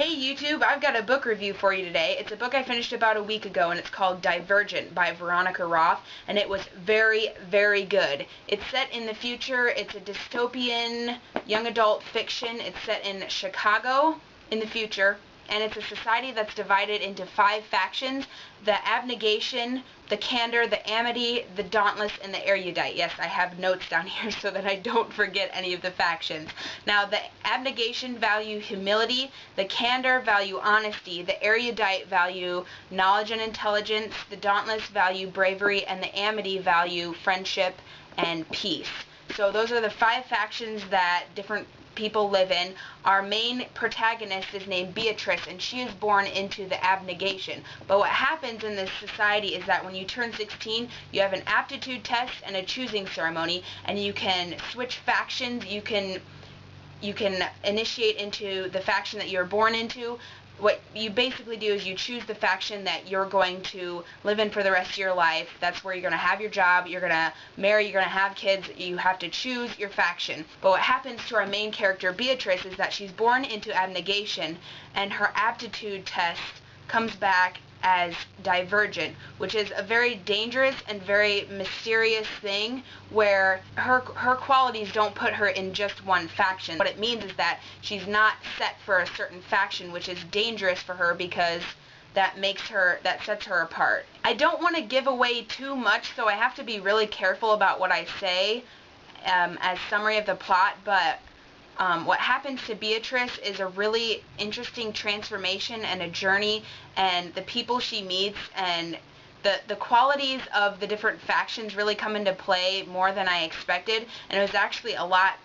Hey YouTube, I've got a book review for you today. It's a book I finished about a week ago, and it's called Divergent by Veronica Roth, and it was very, very good. It's set in the future. It's a dystopian young adult fiction. It's set in Chicago in the future, and it's a society that's divided into 5 factions: the abnegation, the candor, the amity, the dauntless, and the erudite. Yes, I have notes down here so that I don't forget any of the factions. Now, the abnegation value humility, the candor value honesty, the erudite value knowledge and intelligence, the dauntless value bravery, and the amity value friendship and peace. So those are the 5 factions that different people live in. Our main protagonist is named Beatrice, and she is born into the abnegation. But what happens in this society is that when you turn 16, you have an aptitude test and a choosing ceremony, and you can switch factions. You can initiate into the faction that you're born into. What you basically do is you choose the faction that you're going to live in for the rest of your life. That's where you're going to have your job, you're going to marry, you're going to have kids. You have to choose your faction. But what happens to our main character, Beatrice, is that she's born into abnegation, and her aptitude test comes back as divergent, which is a very dangerous and very mysterious thing, where her qualities don't put her in just one faction. What it means is that she's not set for a certain faction, which is dangerous for her because that sets her apart. I don't want to give away too much, so I have to be really careful about what I say as summary of the plot, but what happens to Beatrice is a really interesting transformation and a journey, and the people she meets and the qualities of the different factions really come into play more than I expected, and it was actually a lot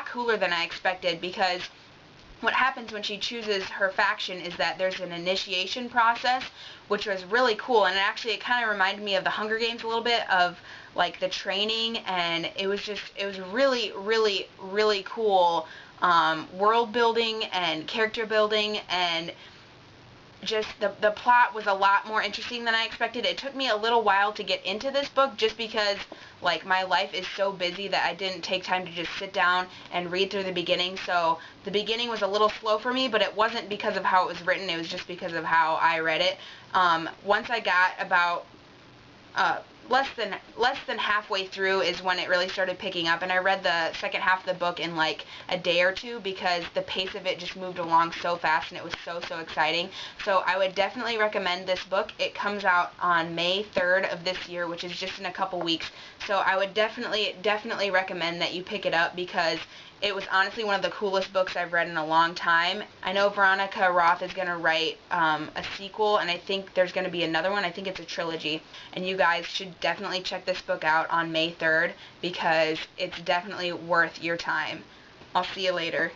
cooler than I expected, because what happens when she chooses her faction is that there's an initiation process, which was really cool, and it kind of reminded me of the Hunger Games a little bit, of like the training, and it was really, really, really cool world building and character building, and just the plot was a lot more interesting than I expected. It took me a little while to get into this book, just because like my life is so busy that I didn't take time to just sit down and read through the beginning. So the beginning was a little slow for me, but it wasn't because of how it was written, it was just because of how I read it. Once I got about less than halfway through is when it really started picking up, and I read the second half of the book in like a day or two, because the pace of it just moved along so fast, and it was so exciting. So I would definitely recommend this book. It comes out on May 3rd of this year, which is just in a couple weeks. So I would definitely recommend that you pick it up, because it was honestly one of the coolest books I've read in a long time. I know Veronica Roth is going to write a sequel, and I think there's going to be another one. I think it's a trilogy, and you guys should definitely check this book out on May 3rd, because it's definitely worth your time. I'll see you later.